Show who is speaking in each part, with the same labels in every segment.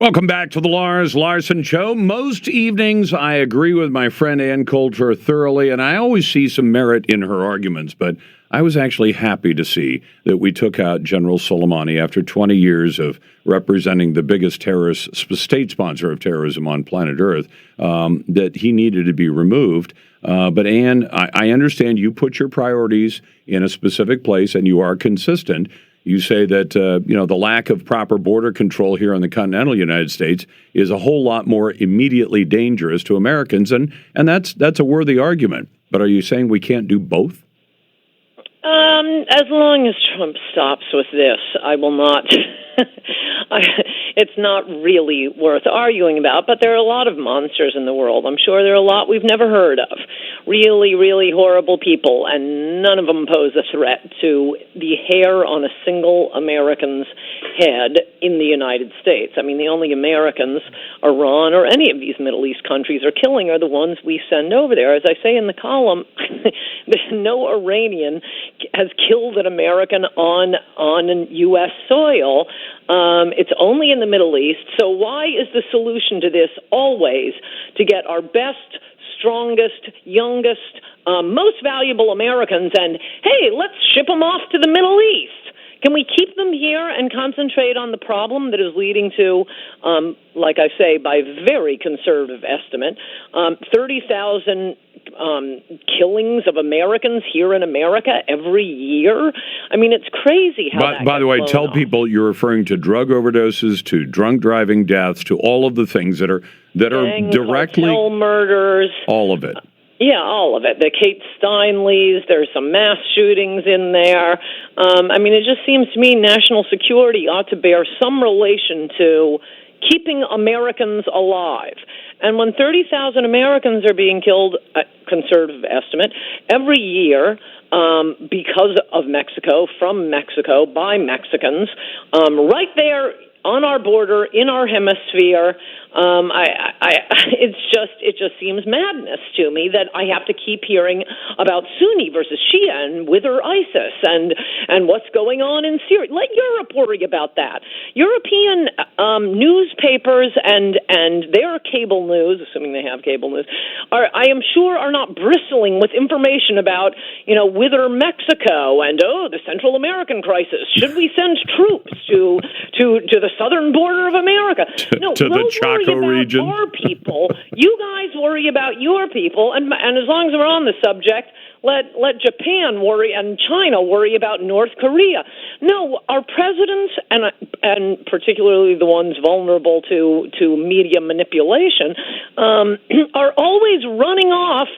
Speaker 1: Welcome back to the Larson Show. Most evenings, I agree with my friend Ann Coulter thoroughly, and I always see some merit in her arguments, but I was actually happy to see that we took out General Soleimani after 20 years of representing the biggest terrorist state sponsor of terrorism on planet Earth, that he needed to be removed. But Ann, I understand you put your priorities in a specific place, and you are consistent. You say that the lack of proper border control here in the continental United States is a whole lot more immediately dangerous to Americans, and that's a worthy argument. But are you saying we can't do both?
Speaker 2: As long as Trump stops with this, I will not. It's not really worth arguing about, but there are a lot of monsters in the world. I'm sure there are a lot we've never heard of. Really, really horrible people, and none of them pose a threat to the hair on a single American's head in the United States. I mean, the only Americans Iran or any of these Middle East countries are killing are the ones we send over there. As I say in the column, no Iranian has killed an American on U.S. soil. It's only in the Middle East. So why is the solution to this always to get our best, strongest, youngest, most valuable Americans and, hey, let's ship them off to the Middle East? Can we keep them here and concentrate on the problem that is leading to, like I say, by very conservative estimate, 30,000 killings of Americans here in America every year? I mean, it's crazy how
Speaker 1: By the way, tell people you're referring to drug overdoses, to drunk driving deaths, to all of the things that are directly
Speaker 2: cartel murders,
Speaker 1: all of it.
Speaker 2: Yeah, all of it. The Kate Steinleys, there's some mass shootings in there. I mean, it just seems to me national security ought to bear some relation to keeping Americans alive. And when 30,000 Americans are being killed, conservative estimate, every year because of Mexico, from Mexico, by Mexicans, right there on our border, in our hemisphere, it just seems madness to me that I have to keep hearing about Sunni versus Shia and wither ISIS and what's going on in Syria. Let Europe worry about that. European newspapers and their cable news, assuming they have cable news, I am sure are not bristling with information about wither Mexico and the Central American crisis. Should we send troops to the southern border of America? No,
Speaker 1: to the Chaco region.
Speaker 2: Our people. You guys worry about your people, and as long as we're on the subject, let Japan worry and China worry about North Korea. No, our presidents and particularly the ones vulnerable to media manipulation are always running off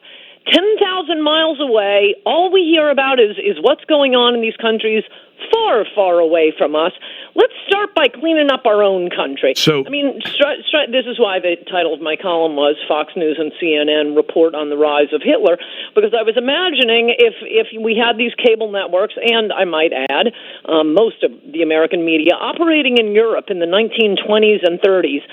Speaker 2: 10,000 miles away. All we hear about is what's going on in these countries far, far away from us. Let's start by cleaning up our own country.
Speaker 1: So,
Speaker 2: I mean, this is why the title of my column was Fox News and CNN Report on the Rise of Hitler, because I was imagining if we had these cable networks, and I might add, most of the American media operating in Europe in the 1920s and 30s,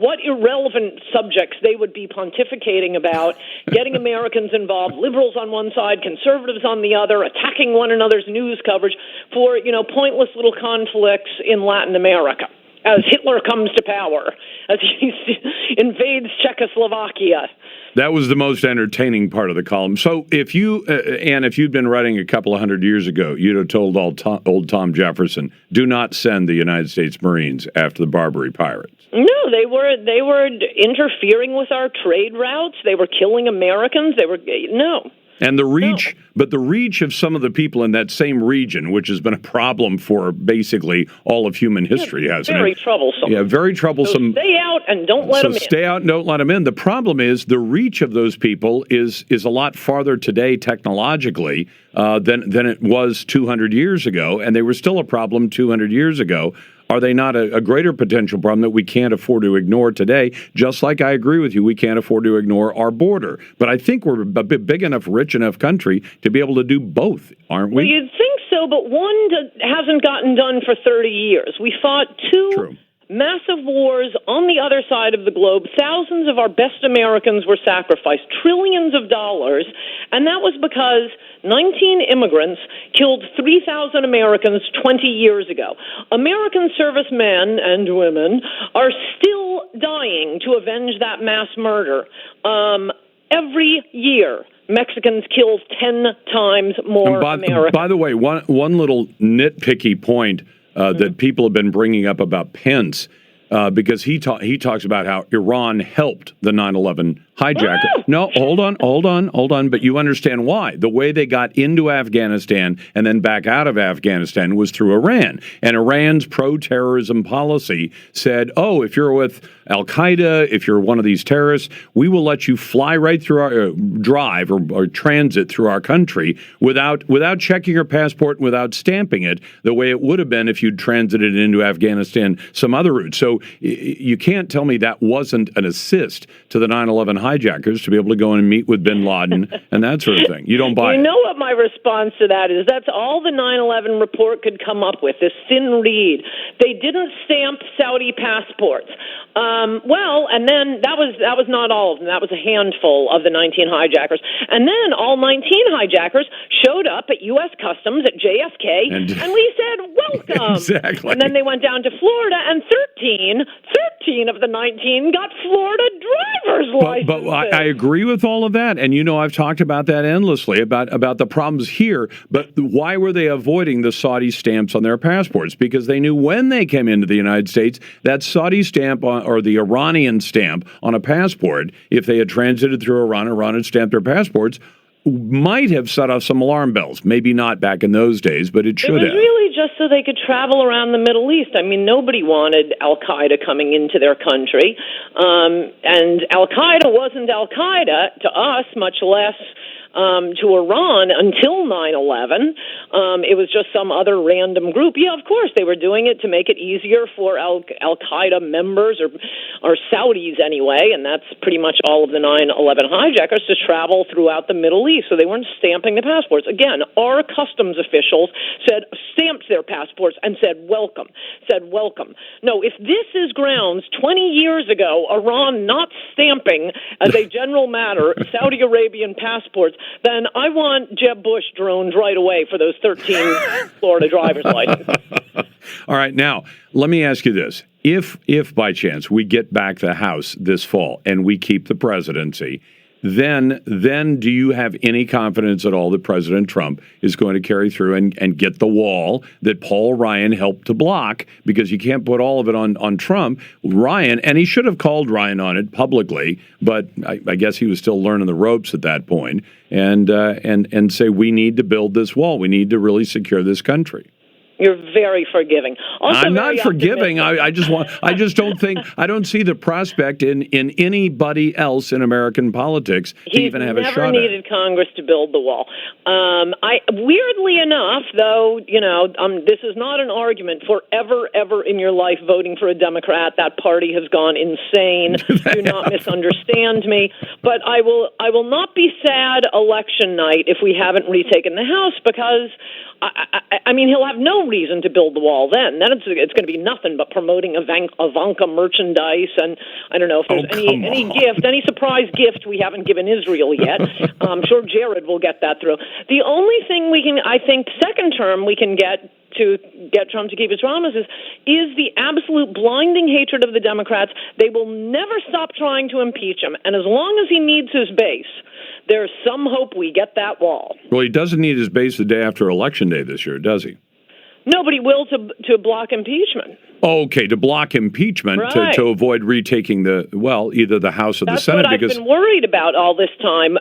Speaker 2: what irrelevant subjects they would be pontificating about, getting Americans involved, liberals on one side, conservatives on the other, attacking one another's news coverage for, pointless little conflicts in Latin America as Hitler comes to power, as he invades Czechoslovakia.
Speaker 1: That was the most entertaining part of the column. So if you'd been writing a couple of hundred years ago, you'd have told old Tom Jefferson, do not send the United States Marines after the Barbary pirates.
Speaker 2: No, they were interfering with our trade routes. They were killing Americans. No.
Speaker 1: And the reach of some of the people in that same region, which has been a problem for basically all of human history, hasn't it?
Speaker 2: Very troublesome.
Speaker 1: Yeah, very troublesome.
Speaker 2: So stay out and don't let them in.
Speaker 1: Stay out and don't let them in. The problem is the reach of those people is a lot farther today technologically than it was 200 years ago, and they were still a problem 200 years ago. Are they not a greater potential problem that we can't afford to ignore today? Just like I agree with you, we can't afford to ignore our border. But I think we're a big enough, rich enough country to be able to do both, aren't we?
Speaker 2: Well, you'd think so, but one hasn't gotten done for 30 years. We fought two massive wars on the other side of the globe. Thousands of our best Americans were sacrificed, trillions of dollars, and that was because 19 immigrants killed 3,000 Americans 20 years ago. American servicemen and women are still dying to avenge that mass murder. Every year, Mexicans kill 10 times more Americans.
Speaker 1: By the way, one little nitpicky point that people have been bringing up about Pence, because he talks about how Iran helped the 9/11 hijacker.
Speaker 2: Oh!
Speaker 1: No, hold on. But you understand why. The way they got into Afghanistan and then back out of Afghanistan was through Iran. And Iran's pro-terrorism policy said, oh, if you're with Al-Qaeda, if you're one of these terrorists, we will let you fly right through our drive or transit through our country without checking your passport, without stamping it, the way it would have been if you'd transited into Afghanistan some other route. So you can't tell me that wasn't an assist to the 9/11 hijackers to be able to go in and meet with bin Laden and that sort of thing. You don't buy it.
Speaker 2: You know what my response to that is? That's all the 9/11 report could come up with, this thin reed. They didn't stamp Saudi passports. And then that was not all of them. That was a handful of the 19 hijackers. And then all 19 hijackers showed up at U.S. Customs at JFK, and we said, welcome.
Speaker 1: Exactly.
Speaker 2: And then they went down to Florida, and 13 of the 19 got Florida driver's licenses.
Speaker 1: But I agree with all of that. And, I've talked about that endlessly, about the problems here. But why were they avoiding the Saudi stamps on their passports? Because they knew when they came into the United States, that Saudi stamp or the Iranian stamp on a passport, if they had transited through Iran had stamped their passports, might have set off some alarm bells. Maybe not back in those days, but it should have.
Speaker 2: It was really just so they could travel around the Middle East. I mean, nobody wanted Al-Qaeda coming into their country. And Al-Qaeda wasn't Al-Qaeda to us, much less to Iran until 9/11. It was just some other random group. Yeah, of course, they were doing it to make it easier for Al-Qaeda members or Saudis anyway, and that's pretty much all of the 9/11 hijackers, to travel throughout the Middle East. So they weren't stamping the passports. Again, our customs officials stamped their passports and said welcome. No, if this is grounds 20 years ago, Iran not stamping as a general matter Saudi Arabian passports, then I want Jeb Bush drones right away for those 13 Florida driver's licenses.
Speaker 1: All right, now, let me ask you this. If by chance we get back the House this fall and we keep the presidency, then do you have any confidence at all that President Trump is going to carry through and get the wall that Paul Ryan helped to block? Because you can't put all of it on Trump. Ryan, and he should have called Ryan on it publicly, but I guess he was still learning the ropes at that point, and say, we need to build this wall. We need to really secure this country.
Speaker 2: You're very forgiving. Also,
Speaker 1: I'm not forgiving. I don't see the prospect in anybody else in American politics to even have a shot at it.
Speaker 2: He's never needed Congress to build the wall. Weirdly enough, though, this is not an argument for ever in your life voting for a Democrat. That party has gone insane. Do not misunderstand me. But I will not be sad election night if we haven't retaken the House, because I mean, he'll have no reason to build the wall then. Then it's going to be nothing but promoting Ivanka merchandise, and I don't know if there's any surprise gift we haven't given Israel yet. I'm sure Jared will get that through. The only thing second term we can get to get Trump to keep his promises is the absolute blinding hatred of the Democrats. They will never stop trying to impeach him, and as long as he needs his base, there's some hope we get that wall.
Speaker 1: Well, he doesn't need his base the day after Election Day this year, does he?
Speaker 2: Nobody will to block impeachment.
Speaker 1: Okay, to block impeachment,
Speaker 2: right.
Speaker 1: to avoid retaking either the House or the Senate.
Speaker 2: That's what I've been worried about all this time.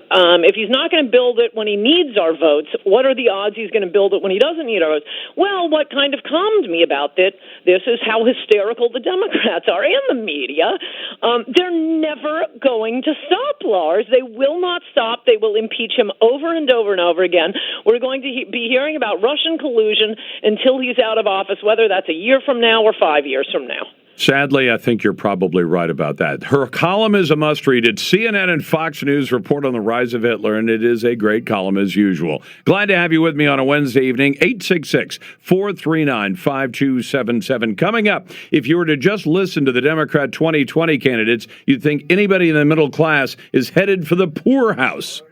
Speaker 2: If he's not going to build it when he needs our votes, what are the odds he's going to build it when he doesn't need our votes? Well, what kind of calmed me about this is how hysterical the Democrats are, and the media. They're never going to stop, Lars. They will not stop. They will impeach him over and over and over again. We're going to be hearing about Russian collusion until he's out of office, whether that's a year from now or 5 5 years from now.
Speaker 1: Sadly, I think you're probably right about that. Her column is a must-read. It's CNN and Fox News report on the rise of Hitler, and it is a great column as usual. Glad to have you with me on a Wednesday evening. 866-439-5277. Coming up, if you were to just listen to the Democrat 2020 candidates, you'd think anybody in the middle class is headed for the poorhouse.